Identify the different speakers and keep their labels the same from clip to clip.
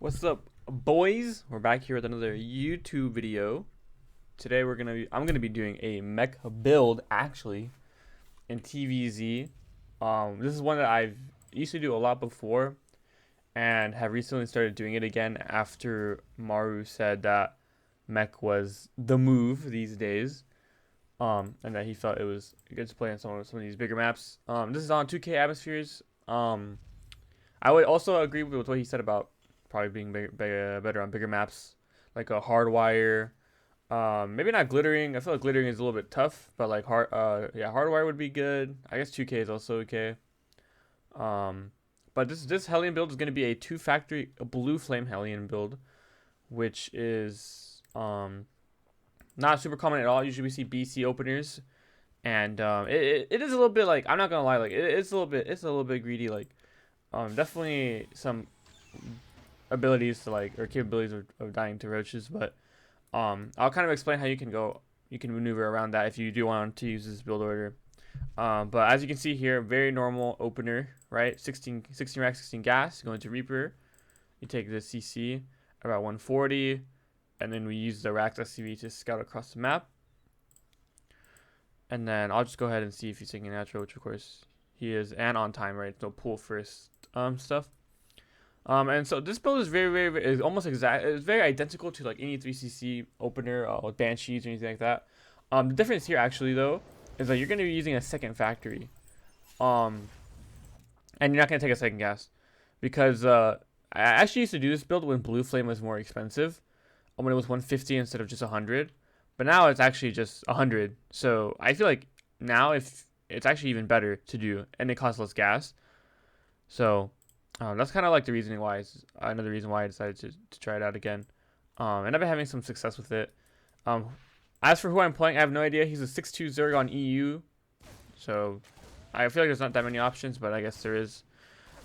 Speaker 1: What's up, boys? We're back here with another YouTube video. Today I'm gonna be doing a mech build actually in TVZ. This is one that I've used to do a lot before and have recently started doing it again after Maru said that mech was the move these days. And that he felt it was good to play on some of these bigger maps. This is on 2K atmospheres. I would also agree with what he said about probably being better on bigger maps, like a Hardwire. Maybe not glittering. I feel like glittering is a little bit tough, but like Hardwire would be good. I guess 2K is also okay. But this Hellion build is going to be a two-factory blue flame Hellion build, which is not super common at all. Usually we see BC openers, and it is a little bit like, I'm not gonna lie, like it's a little bit greedy. Like definitely some abilities to like, or capabilities of dying to roaches, but I'll kind of explain how you can maneuver around that if you do want to use this build order. But as you can see here, very normal opener, right? 16 rack, 16 gas, going to Reaper. You take the CC about 140, and then we use the Rax SCV to scout across the map. And then I'll just go ahead and see if he's taking natural, which of course he is, and on time, right? So pull first stuff. And so this build is is almost exact. It's very identical to like any 3cc opener, like Banshees or anything like that. The difference here actually though is that you're going to be using a second factory, and you're not going to take a second gas, because I actually used to do this build when Blue Flame was more expensive, when it was 150 instead of just 100, but now it's actually just 100. So I feel like now if it's actually even better to do, and it costs less gas. So that's kind of like the reasoning why. Another reason why I decided to try it out again. And I've been having some success with it. As for who I'm playing, I have no idea. He's a 6'2 Zerg on EU. So I feel like there's not that many options, but I guess there is.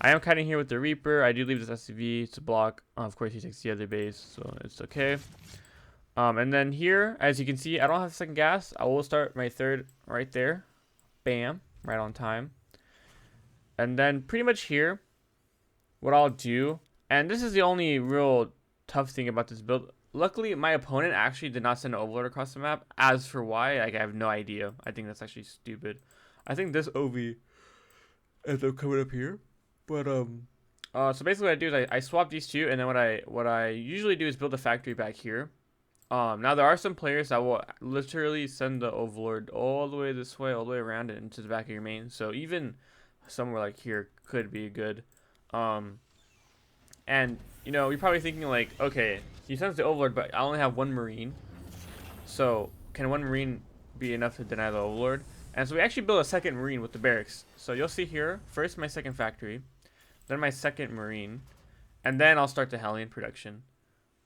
Speaker 1: I am kiting here with the Reaper. I do leave this SCV to block. Of course, he takes the other base, so it's okay. And then here, as you can see, I don't have second gas. I will start my third right there. Bam. Right on time. And then pretty much here, what I'll do, and this is the only real tough thing about this build. Luckily, my opponent actually did not send an overlord across the map. As for why, like, I have no idea. I think that's actually stupid. I think this OV ends up coming up here. But so basically what I do is I swap these two, and then what I usually do is build a factory back here. Now there are some players that will literally send the overlord all the way this way, all the way around it into the back of your main. So even somewhere like here could be good. And you know, you're probably thinking like, okay, he sends the overlord, but I only have one marine. So can one marine be enough to deny the overlord? And so we actually build a second marine with the barracks. So you'll see here, first my second factory, then my second marine, and then I'll start the Hellion production.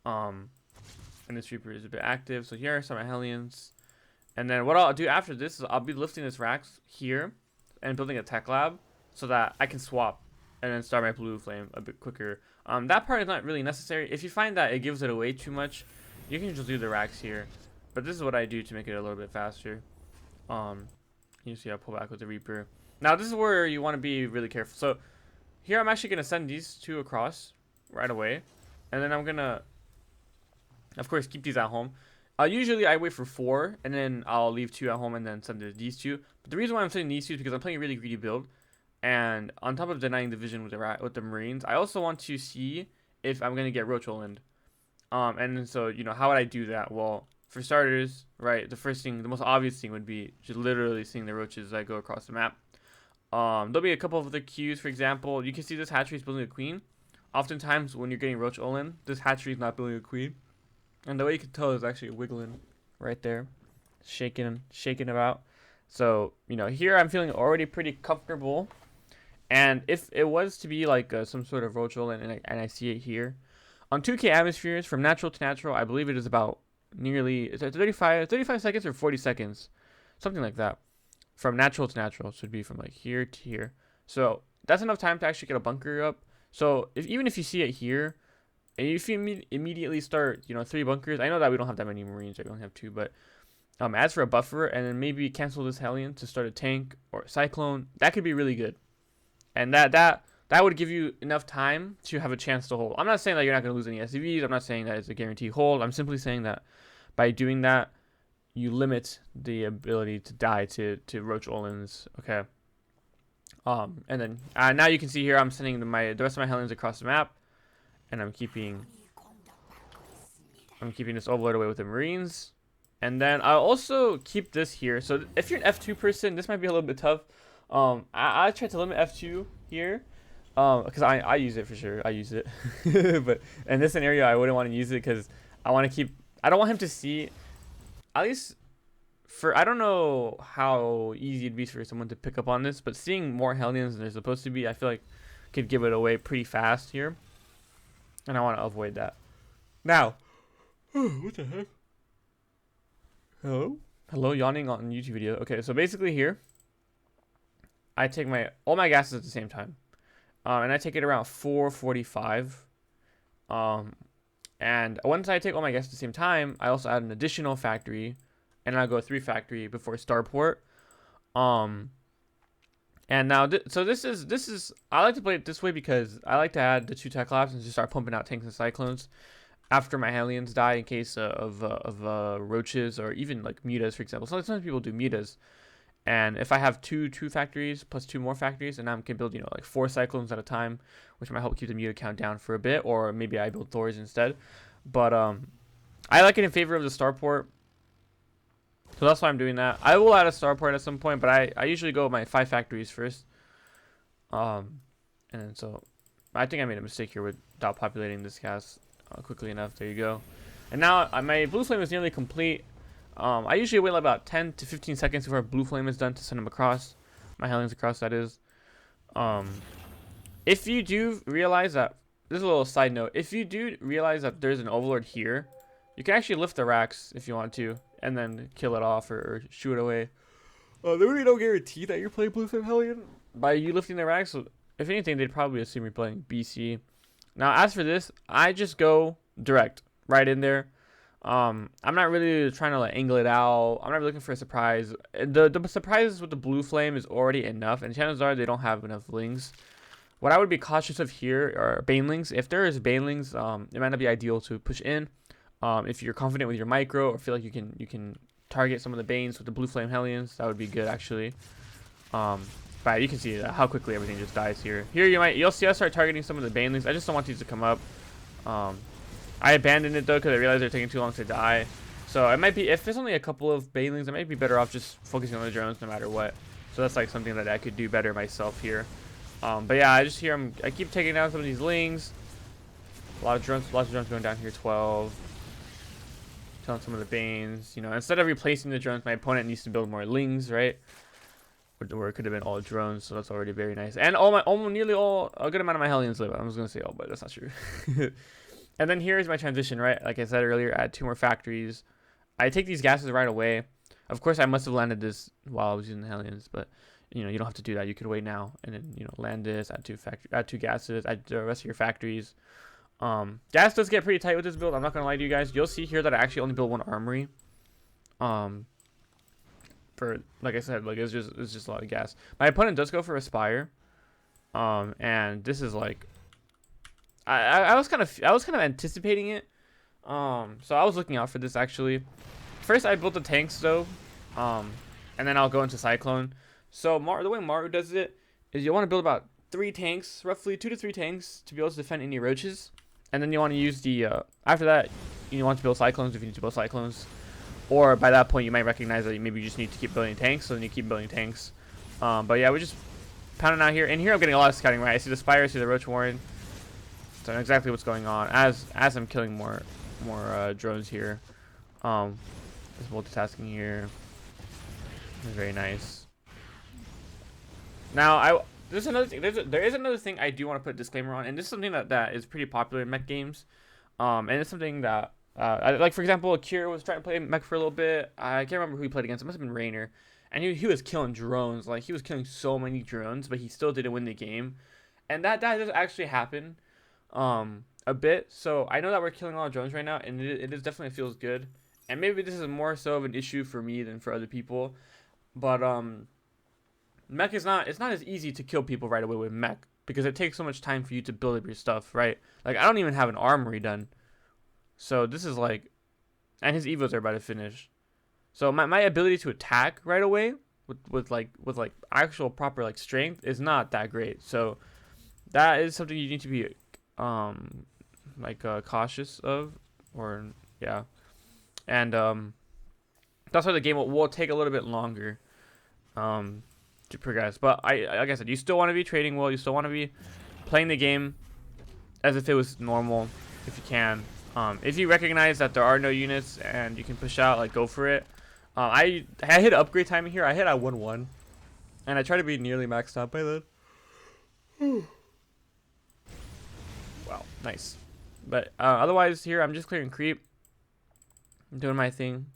Speaker 1: And this Reaper is a bit active. So here are some Hellions. And then what I'll do after this is I'll be lifting this racks here and building a tech lab so that I can swap and then start my Blue Flame a bit quicker. That part is not really necessary. If you find that it gives it away too much, you can just do the racks here. But this is what I do to make it a little bit faster. You see I pull back with the Reaper. Now this is where you want to be really careful. So here I'm actually going to send these two across right away. And then I'm going to, of course, keep these at home. Usually I wait for 4, and then I'll leave 2 at home and then send these 2. But the reason why I'm sending these 2 is because I'm playing a really greedy build. And on top of denying division with the Marines, I also want to see if I'm going to get Roach Oland. And so, you know, how would I do that? Well, for starters, right, the most obvious thing would be just literally seeing the roaches that go across the map. There'll be a couple of other cues. For example, you can see this hatchery is building a queen. Oftentimes, when you're getting Roach Oland, this hatchery is not building a queen. And the way you can tell is actually wiggling right there, shaking about. So, you know, here I'm feeling already pretty comfortable. And if it was to be like some sort of Roach Oland, and I see it here, on 2K atmospheres, from natural to natural, I believe it is about nearly, is it 35 seconds or 40 seconds? Something like that. From natural to natural, so it'd be from like here to here. So that's enough time to actually get a bunker up. So even if you see it here, and if you immediately start, you know, 3 bunkers, I know that we don't have that many Marines, I only have 2, but as for a buffer, and then maybe cancel this Hellion to start a tank or a Cyclone, that could be really good. And that that would give you enough time to have a chance to hold. I'm not saying that you're not going to lose any SCVs. I'm not saying that it's a guaranteed hold. I'm simply saying that by doing that, you limit the ability to die to Roach Olins. Okay. And then now you can see here I'm sending the rest of my Hellions across the map, and I'm keeping this Overlord away with the Marines. And then I'll also keep this here. So if you're an F2 person, this might be a little bit tough. I try to limit F2 here, because I use it for sure. I use it, but in this scenario, I wouldn't want to use it because I don't want him to see, at least for, I don't know how easy it'd be for someone to pick up on this, but seeing more Hellions than they're supposed to be, I feel like could give it away pretty fast here, and I want to avoid that. Now, what the heck? Hello, yawning on YouTube video. Okay, so basically here, I take all my gases at the same time, and I take it around 4:45. And once I take all my gases at the same time, I also add an additional factory, and I go 3 factory before starport. And now so this is I like to play it this way because I like to add the 2 tech labs and just start pumping out tanks and cyclones after my Hellions die in case of roaches, or even like mutas, for example. Sometimes people do mutas. And if I have two factories plus 2 more factories, and I can build, like 4 cyclones at a time, which might help keep the muta count down for a bit, or maybe I build Thors instead. But I like it in favor of the starport, so that's why I'm doing that. I will add a starport at some point, but I usually go with my 5 factories first. And then so I think I made a mistake here without populating this gas quickly enough. There you go. And now my blue flame is nearly complete. I usually wait like about 10 to 15 seconds before blue flame is done to send them across. My Hellions across, that is. If you do realize that, this is a little side note, if you do realize that there's an Overlord here, you can actually lift the racks if you want to, and then kill it off or shoo it away. There would be no guarantee that you're playing blue flame Hellion by you lifting the racks. So if anything, they'd probably assume you're playing BC. Now, as for this, I just go direct, right in there. I'm not really trying to like angle it out. I'm not really looking for a surprise. The surprises with the blue flame is already enough, and chances are they don't have enough lings. What I would be cautious of here are banelings. If there is banelings, it might not be ideal to push in. If you're confident with your micro or feel like you can target some of the banes with the blue flame Hellions, that would be good actually. But you can see how quickly everything just dies here. Here you'll see us start targeting some of the banelings. I just don't want these to come up. I abandoned it though because I realized they're taking too long to die. So it might be, if there's only a couple of banelings, I might be better off just focusing on the drones no matter what. So that's like something that I could do better myself here. But yeah, I keep taking down some of these lings. Lots of drones going down here. 12. Killing some of the banes. Instead of replacing the drones, my opponent needs to build more lings, right? Or it could have been all drones, so that's already very nice. And nearly a good amount of my Hellions live. I was gonna say all, but that's not true. And then here's my transition, right? Like I said earlier, add 2 more factories. I take these gases right away. Of course, I must have landed this while I was using the Hellions, but you don't have to do that. You could wait now and then land this, add 2 gases, add the rest of your factories. Gas does get pretty tight with this build. I'm not gonna lie to you guys. You'll see here that I actually only build 1 armory. For like I said, like it's just a lot of gas. My opponent does go for a spire. And this is like I was kind of anticipating it. So I was looking out for this actually. First I built the tanks though. And then I'll go into Cyclone. So the way Maru does it is you want to build about 3 tanks, roughly 2 to 3 tanks, to be able to defend any roaches. And then you want to use the after that you want to build Cyclones if you need to build Cyclones. Or by that point you might recognize that maybe you just need to keep building tanks, so then you keep building tanks. But yeah, we're just pounding out here. And here I'm getting a lot of scouting, right? I see the Spire, I see the Roach Warren. So I know exactly what's going on as I'm killing more drones here. Just multitasking here. Very nice. Now there's another thing. There is another thing I do want to put a disclaimer on, and this is something that is pretty popular in mech games. And it's something that like, for example, Akira was trying to play mech for a little bit. I can't remember who he played against. It must have been Rainer, and he was killing drones. Like, he was killing so many drones, but he still didn't win the game. And that does actually happen a bit. So I know that we're killing a lot of drones right now, and it definitely feels good. And maybe this is more so of an issue for me than for other people. But mech is not, it's not as easy to kill people right away with mech. because it takes so much time for you to build up your stuff, right? Like I don't even have an armory done, so this is like, and his evos are about to finish. So my ability to attack right away with like actual proper like strength is not that great. So that is something you need to be cautious of, or yeah. And that's why the game will take a little bit longer to progress. But like I said, you still want to be trading well. You still want to be playing the game as if it was normal, if you can. If you recognize that there are no units and you can push out, like, go for it. I hit upgrade timing here. I hit at 1-1, and I try to be nearly maxed out by then. Wow, nice. But otherwise here, I'm just clearing creep. I'm doing my thing.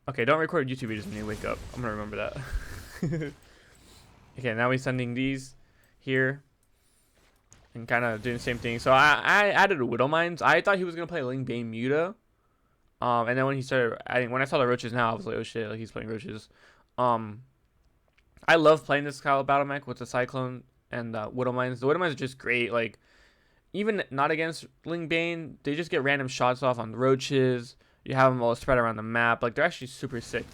Speaker 1: Okay, don't record YouTube videos when you wake up. I'm gonna remember that. Okay, now we're sending these here and kind of doing the same thing. So I added a Widow Mines. I thought he was gonna play Ling Bane Muta. And then when he started adding, when I saw the roaches now, I was like, oh shit, like he's playing roaches. I love playing this style of battle mech with the Cyclone and Widow Mines. The Widow Mines are just great. Like, even not against Ling Bane, they just get random shots off on the roaches. You have them all spread around the map. Like, they're actually super sick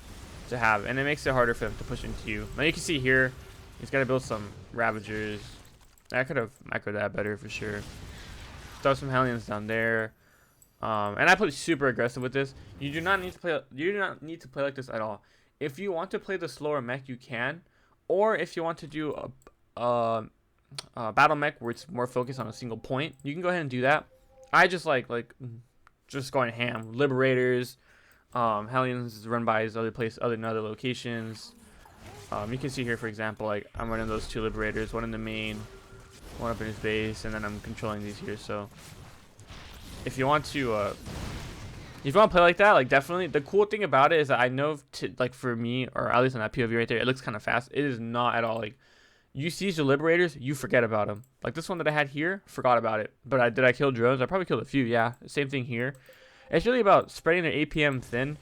Speaker 1: to have, and it makes it harder for them to push into you. Now you can see here, he's got to build some Ravagers. I could have microed that better for sure. Throw some Hellions down there. And I play super aggressive with this. You do not need to play. You do not need to play like this at all. If you want to play the slower mech, you can, or if you want to do a battle mech where it's more focused on a single point, you can go ahead and do that. I just like just going ham. Liberators, Hellions run by his other locations. You can see here, for example, like I'm running those 2 Liberators, one in the main, one up in his base, and then I'm controlling these here. So if you want to play like that, like, definitely. The cool thing about it is that I know, like, for me, or at least on that POV right there, it looks kind of fast. It is not at all. Like, you siege the Liberators, you forget about them. Like this one that I had here, forgot about it. But did I kill drones? I probably killed a few. Yeah, same thing here. It's really about spreading their APM thin.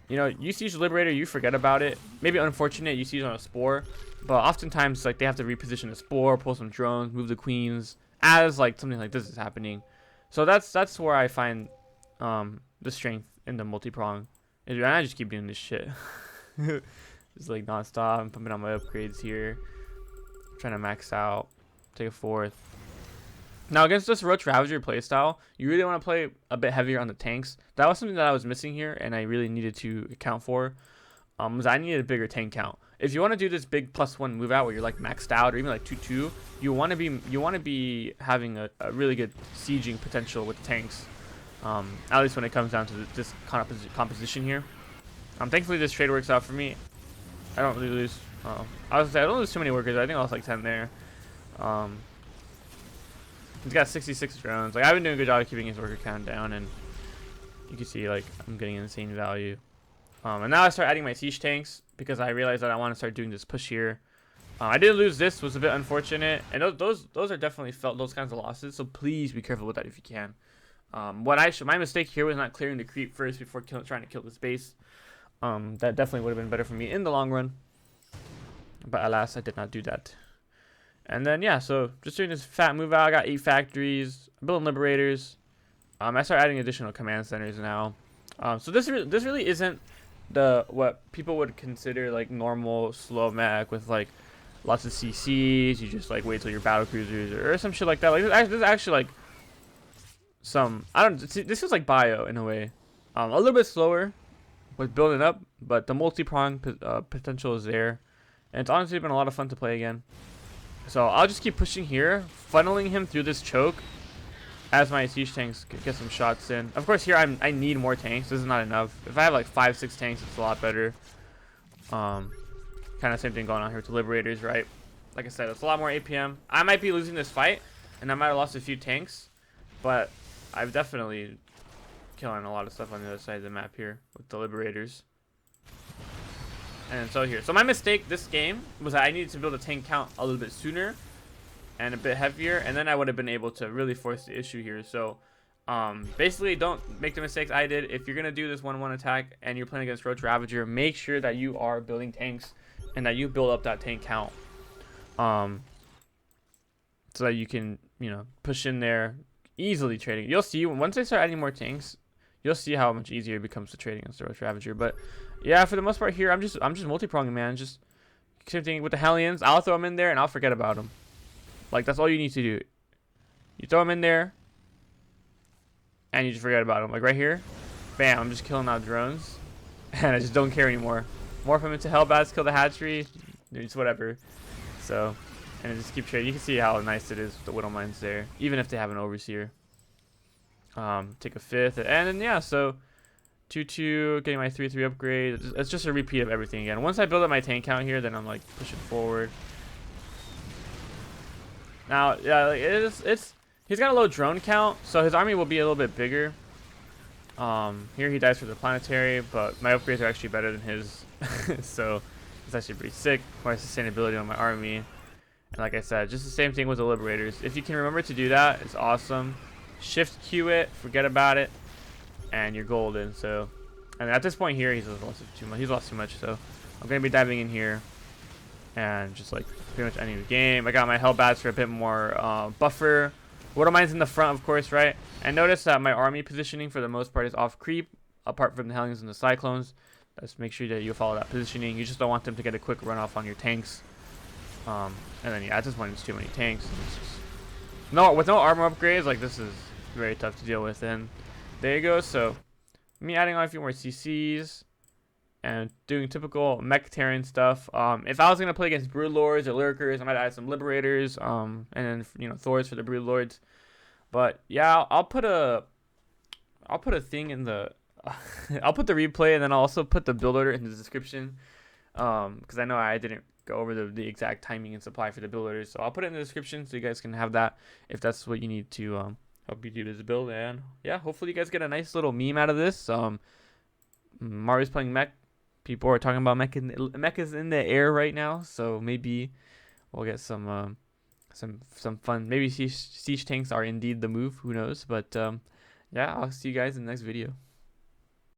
Speaker 1: You know, you siege the Liberator, you forget about it. Maybe unfortunate you siege on a Spore, but oftentimes, like, they have to reposition the Spore, pull some drones, move the Queens, as like something like this is happening. So that's where I find the strength in the multi-prong. And I just keep doing this shit. Just like non-stop. I'm pumping on my upgrades here. Trying to max out. Take a 4th. Now against this Roach Ravager playstyle, you really want to play a bit heavier on the tanks. That was something that I was missing here, and I really needed to account for. Was I needed a bigger tank count. If you want to do this big +1 move out where you're like maxed out, or even like 2-2, you want to be having a really good sieging potential with tanks. At least when it comes down to this composition here. Thankfully this trade works out for me. I don't really lose. I don't lose too many workers. I think I lost like 10 there. He's got 66 drones. Like, I've been doing a good job of keeping his worker count down, and you can see, like, I'm getting insane value. And now I start adding my siege tanks because I realized that I want to start doing this push here. I did lose this, was a bit unfortunate, and those are definitely felt, those kinds of losses. So please be careful with that if you can. My mistake here was not clearing the creep first before trying to kill this base. That definitely would have been better for me in the long run, but alas, I did not do that. And then yeah, so just doing this fat move out. I got 8 factories, building Liberators. I start adding additional command centers now. So this really isn't what people would consider like normal slow mech with like lots of CCs. You just like wait till your battle cruisers or some shit like that. Like this is actually like some, I don't see, this feels like bio in a way. A little bit slower with building up, but the multi-prong potential is there, and it's honestly been a lot of fun to play again. So I'll just keep pushing here, funneling him through this choke as my siege tanks get some shots in. Of course, here I need more tanks. This is not enough. If I have like 5-6 tanks, it's a lot better. Kind of same thing going on here with the Liberators, right? Like I said, it's a lot more APM. I might be losing this fight, and I might have lost a few tanks, but I've definitely killing a lot of stuff on the other side of the map here with the Liberators. And so here, so my mistake this game was that I needed to build a tank count a little bit sooner and a bit heavier, and then I would have been able to really force the issue here. So basically, don't make the mistakes I did. If you're gonna do this 1-1 attack and you're playing against Roach Ravager, make sure that you are building tanks and that you build up that tank count. so that you can, push in there easily trading. You'll see once they start adding more tanks, you'll see how much easier it becomes to trading on Star Ravager. But yeah, for the most part here, I'm just multi-pronging, man. Just same thing with the Hellions. I'll throw them in there and I'll forget about them. Like, that's all you need to do. You throw them in there and you just forget about them. Like right here, bam, I'm just killing out drones and I just don't care anymore. Morph them into Hellbats, kill the hatchery, it's whatever. So, and just keep trading. You can see how nice it is with the Widow Mines there, even if they have an Overseer. Take a 5th, and then yeah, so 2-2, getting my 3-3 upgrade. It's just a repeat of everything again. Once I build up my tank count here, then I'm like pushing forward. Now, yeah, like he's got a low drone count, so his army will be a little bit bigger. Here he dies for the planetary, but my upgrades are actually better than his, so it's actually pretty sick. More sustainability on my army, and like I said, just the same thing with the Liberators. If you can remember to do that, it's awesome. Shift Q it, forget about it, and you're golden. So, and at this point here, he's lost too much. He's lost too much. So, I'm gonna be diving in here and just like pretty much ending the game. I got my Hellbats for a bit more buffer. Widow Mine's in the front, of course, right? And notice that my army positioning for the most part is off creep, apart from the Hellions and the Cyclones. Just make sure that you follow that positioning. You just don't want them to get a quick runoff on your tanks. And then yeah, at this point it's too many tanks. It's just, with no armor upgrades, like this is very tough to deal with. And there you go. So me adding on a few more CCs and doing typical mech Terran stuff. If I was gonna play against Broodlords or Lurkers, I might add some Liberators. And then Thors for the Broodlords. But yeah, I'll put a thing in the I'll put the replay, and then I'll also put the build order in the description. Because I know I didn't go over the exact timing and supply for the build orders, so I'll put it in the description so you guys can have that if that's what you need to help you do this build. And yeah, hopefully you guys get a nice little meme out of this. Mario's playing mech. People are talking about mech is in the air right now, so maybe we'll get some fun. Maybe siege tanks are indeed the move. Who knows? But yeah, I'll see you guys in the next video.